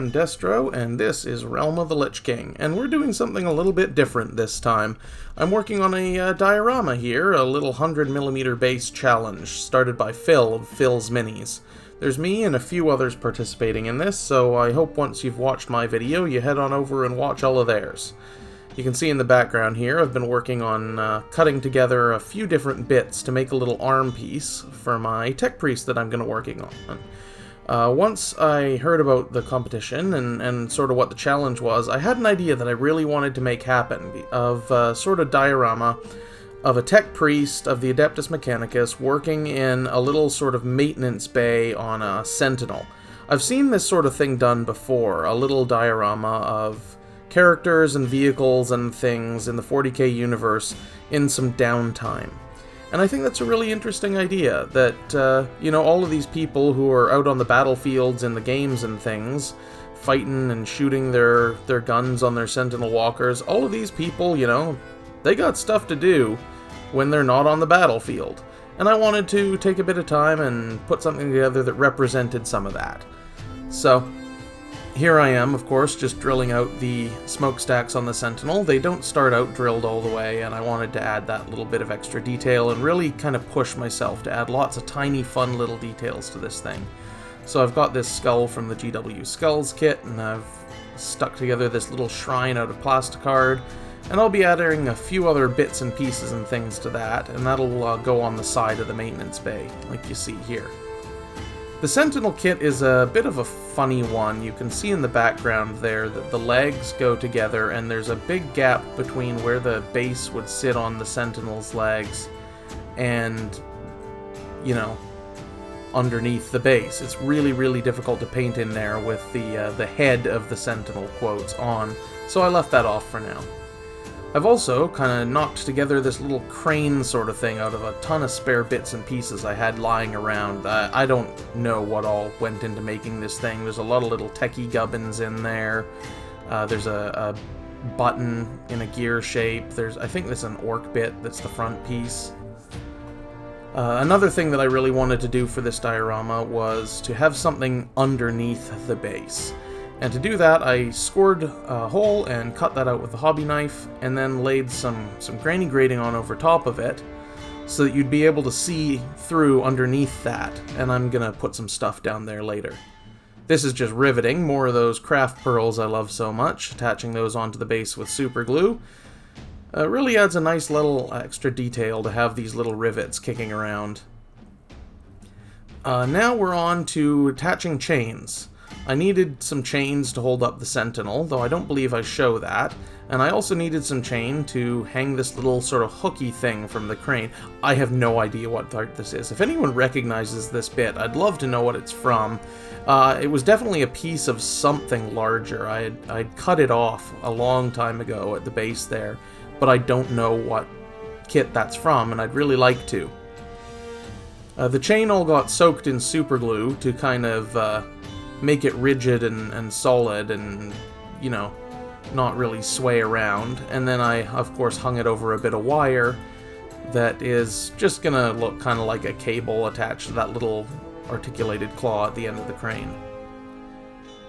I'm Destro, and this is Realm of the Lich King, and we're doing something a little bit different this time. I'm working on a diorama here, a little 100mm base challenge, started by Phil of Phil's Minis. There's me and a few others participating in this, so I hope once you've watched my video, you head on over and watch all of theirs. You can see in the background here, I've been working on cutting together a few different bits to make a little arm piece for my tech priest that I'm going to working on. Once I heard about the competition and sort of what the challenge was, I had an idea that I really wanted to make happen, of sort of diorama of a tech priest of the Adeptus Mechanicus working in a little sort of maintenance bay on a sentinel. I've seen this sort of thing done before, a little diorama of characters and vehicles and things in the 40k universe in some downtime. And I think that's a really interesting idea, that, you know, all of these people who are out on the battlefields in the games and things, fighting and shooting their guns on their sentinel walkers, all of these people, you know, they got stuff to do when they're not on the battlefield. And I wanted to take a bit of time and put something together that represented some of that. So here I am, of course, just drilling out the smokestacks on the Sentinel. They don't start out drilled all the way, and I wanted to add that little bit of extra detail and really kind of push myself to add lots of tiny, fun little details to this thing. So I've got this skull from the GW Skulls kit, and I've stuck together this little shrine out of plasticard, and I'll be adding a few other bits and pieces and things to that, and that'll go on the side of the maintenance bay, like you see here. The Sentinel kit is a bit of a funny one. You can see in the background there that the legs go together and there's a big gap between where the base would sit on the Sentinel's legs and, you know, underneath the base. It's really, really difficult to paint in there with the head of the Sentinel quotes on, so I left that off for now. I've also kind of knocked together this little crane sort of thing out of a ton of spare bits and pieces I had lying around. I don't know what all went into making this thing. There's a lot of little techie gubbins in there. There's a button in a gear shape. I think there's an orc bit that's the front piece. Another thing that I really wanted to do for this diorama was to have something underneath the base. And to do that, I scored a hole and cut that out with a hobby knife, and then laid some granny grating on over top of it, so that you'd be able to see through underneath that, and I'm gonna put some stuff down there later. This is just riveting, more of those craft pearls I love so much, attaching those onto the base with super glue. Really adds a nice little extra detail to have these little rivets kicking around. Now we're on to attaching chains. I needed some chains to hold up the Sentinel, though I don't believe I show that, and I also needed some chain to hang this little sort of hooky thing from the crane. I have no idea what part this is. If anyone recognizes this bit, I'd love to know what it's from. It was definitely a piece of something larger. I'd cut it off a long time ago at the base there, but I don't know what kit that's from, and I'd really like to. The chain all got soaked in super glue to kind of make it rigid and solid and, you know, not really sway around. And then I, of course, hung it over a bit of wire that is just gonna look kind of like a cable attached to that little articulated claw at the end of the crane.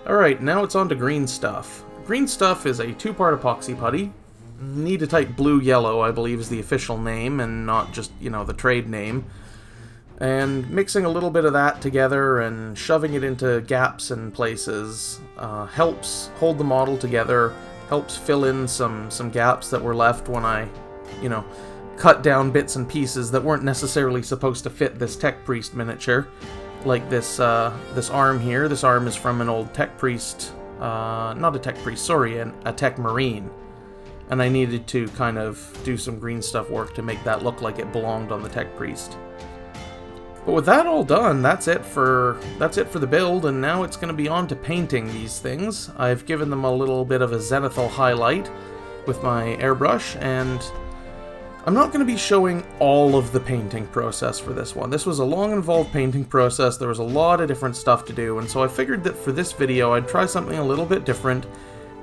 Alright, now it's on to green stuff. Green stuff is a two-part epoxy putty. Need to type blue-yellow, I believe, is the official name, and not just, you know, the trade name. And mixing a little bit of that together and shoving it into gaps and places helps hold the model together, helps fill in some gaps that were left when I, you know, cut down bits and pieces that weren't necessarily supposed to fit this tech priest miniature. Like this arm here. This arm is from an old tech priest, not a tech priest, sorry, a tech marine. And I needed to kind of do some green stuff work to make that look like it belonged on the tech priest. But with that all done, that's it for the build, and now it's going to be on to painting these things. I've given them a little bit of a zenithal highlight with my airbrush, and I'm not going to be showing all of the painting process for this one. This was a long, involved painting process. There was a lot of different stuff to do, and so I figured that for this video I'd try something a little bit different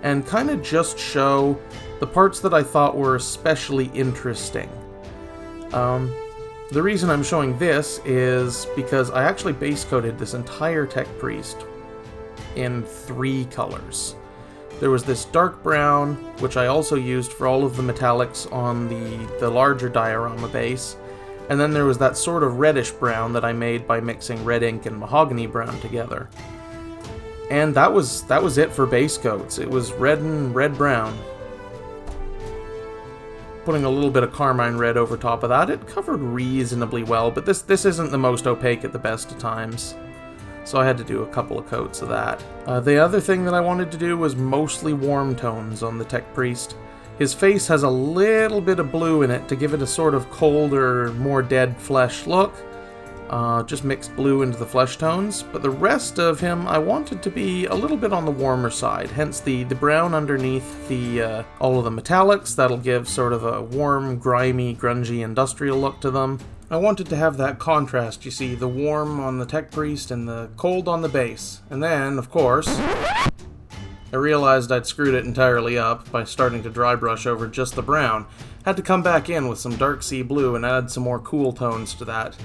and kind of just show the parts that I thought were especially interesting. The reason I'm showing this is because I actually base coated this entire tech priest in 3 colors. There was this dark brown, which I also used for all of the metallics on the larger diorama base, and then there was that sort of reddish brown that I made by mixing red ink and mahogany brown together. And that was it for base coats. It was red and red-brown. Putting a little bit of carmine red over top of that, it covered reasonably well, but this isn't the most opaque at the best of times. So I had to do a couple of coats of that. The other thing that I wanted to do was mostly warm tones on the Tech Priest. His face has a little bit of blue in it to give it a sort of colder, more dead flesh look. Just mixed blue into the flesh tones, but the rest of him I wanted to be a little bit on the warmer side, hence the brown underneath the all of the metallics. That'll give sort of a warm, grimy, grungy, industrial look to them. I wanted to have that contrast, you see, the warm on the Tech Priest and the cold on the base. And then, of course, I realized I'd screwed it entirely up by starting to dry brush over just the brown. Had to come back in with some dark sea blue and add some more cool tones to that.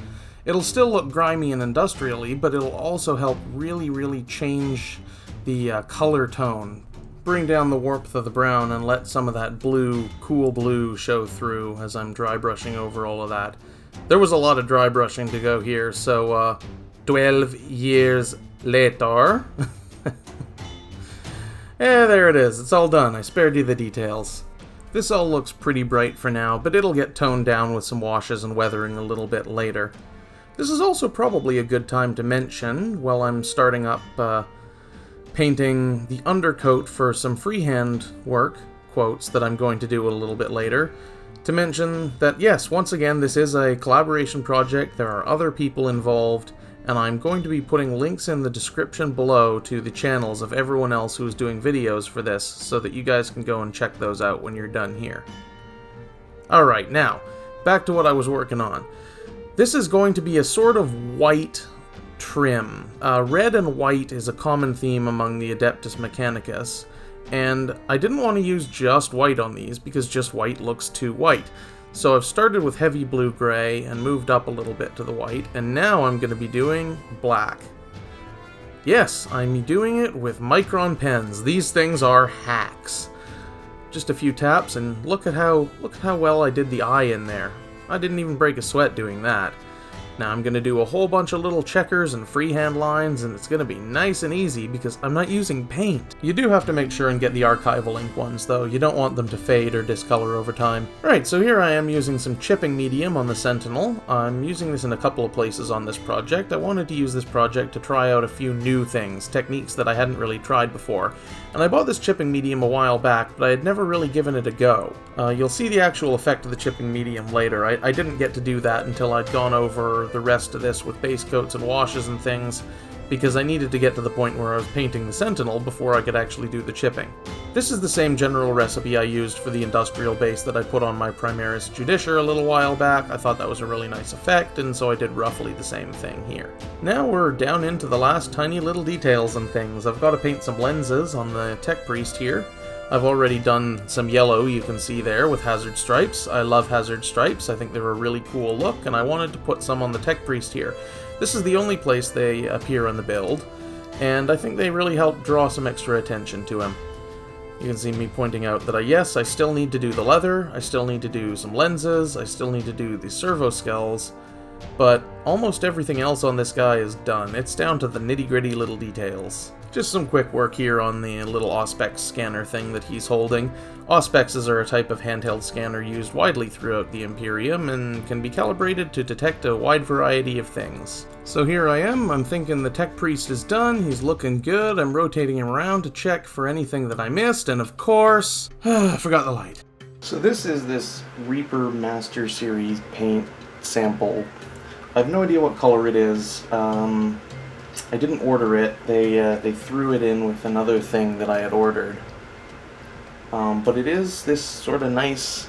It'll still look grimy and industrially, but it'll also help really change the color tone. Bring down the warmth of the brown and let some of that blue, cool blue show through as I'm dry brushing over all of that. There was a lot of dry brushing to go here, so 12 years later. There it is. It's all done. I spared you the details. This all looks pretty bright for now, but it'll get toned down with some washes and weathering a little bit later. This is also probably a good time to mention, while I'm starting up painting the undercoat for some freehand work, quotes, that I'm going to do a little bit later, to mention that yes, once again, this is a collaboration project, there are other people involved, and I'm going to be putting links in the description below to the channels of everyone else who is doing videos for this, so that you guys can go and check those out when you're done here. Alright, now, back to what I was working on. This is going to be a sort of white trim. Red and white is a common theme among the Adeptus Mechanicus, and I didn't want to use just white on these because just white looks too white. So I've started with heavy blue-gray and moved up a little bit to the white, and now I'm going to be doing black. Yes, I'm doing it with Micron pens. These things are hacks. Just a few taps, and look at how well I did the eye in there. I didn't even break a sweat doing that. Now I'm going to do a whole bunch of little checkers and freehand lines, and it's going to be nice and easy because I'm not using paint. You do have to make sure and get the archival ink ones though. You don't want them to fade or discolor over time. Alright, so here I am using some chipping medium on the Sentinel. I'm using this in a couple of places on this project. I wanted to use this project to try out a few new things, techniques that I hadn't really tried before. And I bought this chipping medium a while back, but I had never really given it a go. You'll see the actual effect of the chipping medium later. I didn't get to do that until I'd gone over the rest of this with base coats and washes and things, because I needed to get to the point where I was painting the Sentinel before I could actually do the chipping. This is the same general recipe I used for the industrial base that I put on my Primaris Judicia a little while back. I thought that was a really nice effect, and so I did roughly the same thing here. Now we're down into the last tiny little details and things. I've got to paint some lenses on the Tech Priest here. I've already done some yellow, you can see there, with hazard stripes. I love hazard stripes. I think they're a really cool look, and I wanted to put some on the Tech Priest here. This is the only place they appear on the build, and I think they really help draw some extra attention to him. You can see me pointing out that yes, I still need to do the leather, I still need to do some lenses, I still need to do the Servo Skulls, but almost everything else on this guy is done. It's down to the nitty-gritty little details. Just some quick work here on the little Auspex scanner thing that he's holding. Auspexes are a type of handheld scanner used widely throughout the Imperium and can be calibrated to detect a wide variety of things. So here I am, I'm thinking the Tech Priest is done, he's looking good, I'm rotating him around to check for anything that I missed, and of course, I forgot the light. So this is this Reaper Master Series paint sample. I have no idea what color it is. I didn't order it. They threw it in with another thing that I had ordered. But it is this sort of nice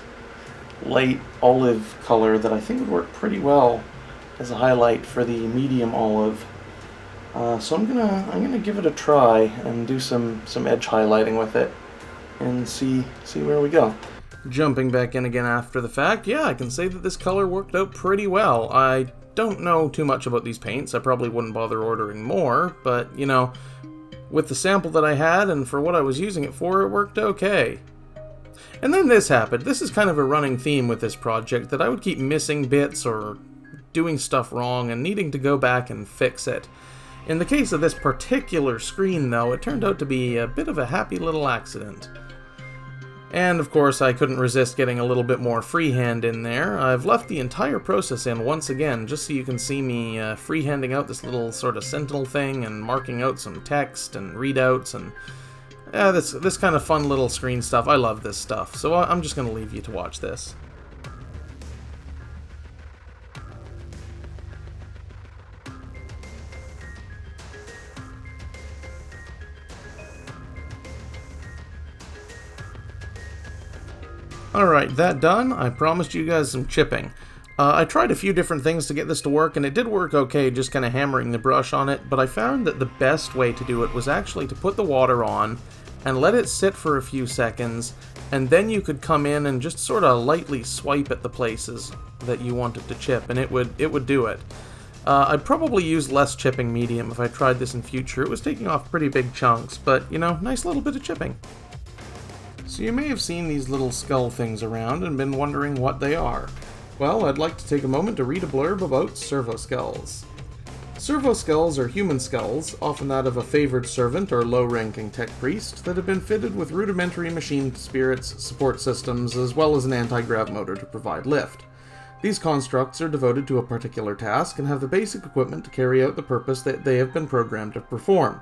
light olive color that I think would work pretty well as a highlight for the medium olive. So I'm gonna give it a try and do some edge highlighting with it and see where we go. Jumping back in again after the fact, yeah, I can say that this color worked out pretty well. I don't know too much about these paints. I probably wouldn't bother ordering more, but, you know, with the sample that I had and for what I was using it for, it worked okay. And then this happened. This is kind of a running theme with this project, that I would keep missing bits or doing stuff wrong and needing to go back and fix it. In the case of this particular screen, though, it turned out to be a bit of a happy little accident. And, of course, I couldn't resist getting a little bit more freehand in there. I've left the entire process in once again, just so you can see me freehanding out this little sort of sentinel thing and marking out some text and readouts and this kind of fun little screen stuff. I love this stuff, so I'm just going to leave you to watch this. Alright, that done, I promised you guys some chipping. I tried a few different things to get this to work, and it did work okay, just kind of hammering the brush on it, but I found that the best way to do it was actually to put the water on and let it sit for a few seconds, and then you could come in and just sort of lightly swipe at the places that you wanted to chip, and it would do it. I'd probably use less chipping medium if I tried this in future. It was taking off pretty big chunks, but, you know, nice little bit of chipping. So you may have seen these little skull things around and been wondering what they are. Well, I'd like to take a moment to read a blurb about Servo Skulls. Servo Skulls are human skulls, often that of a favored servant or low-ranking tech priest, that have been fitted with rudimentary machine spirits, support systems, as well as an anti-grav motor to provide lift. These constructs are devoted to a particular task and have the basic equipment to carry out the purpose that they have been programmed to perform.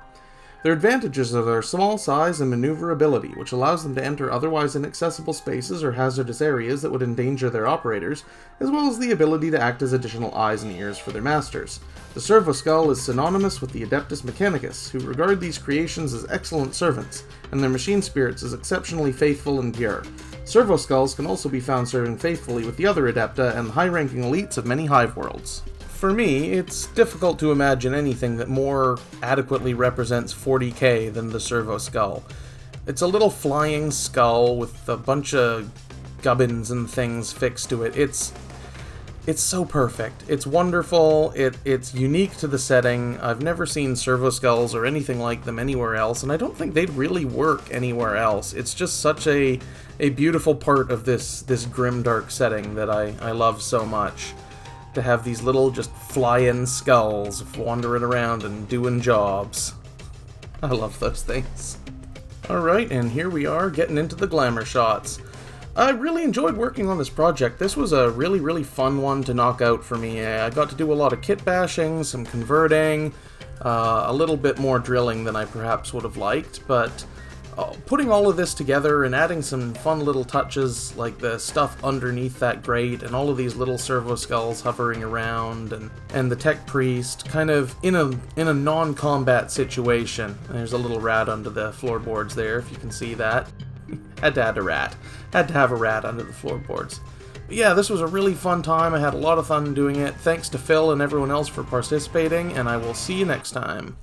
Their advantages are their small size and maneuverability, which allows them to enter otherwise inaccessible spaces or hazardous areas that would endanger their operators, as well as the ability to act as additional eyes and ears for their masters. The Servo Skull is synonymous with the Adeptus Mechanicus, who regard these creations as excellent servants, and their machine spirits as exceptionally faithful and pure. Servo Skulls can also be found serving faithfully with the other Adepta and the high-ranking elites of many hive worlds. For me, it's difficult to imagine anything that more adequately represents 40k than the Servo Skull. It's a little flying skull with a bunch of gubbins and things fixed to it. It's so perfect. It's wonderful. It's unique to the setting. I've never seen Servo Skulls or anything like them anywhere else, and I don't think they'd really work anywhere else. It's just such a beautiful part of this grimdark setting that I love so much. To have these little just fly-in skulls wandering around and doing jobs. I love those things. Alright, and here we are getting into the Glamour Shots. I really enjoyed working on this project. This was a really fun one to knock out for me. I got to do a lot of kit bashing, some converting, a little bit more drilling than I perhaps would have liked, but putting all of this together and adding some fun little touches like the stuff underneath that grate and all of these little servo skulls hovering around and the tech priest kind of in a non-combat situation. There's a little rat under the floorboards there, if you can see that. Had to add a rat. Had to have a rat under the floorboards. But yeah, this was a really fun time. I had a lot of fun doing it. Thanks to Phil and everyone else for participating, and I will see you next time.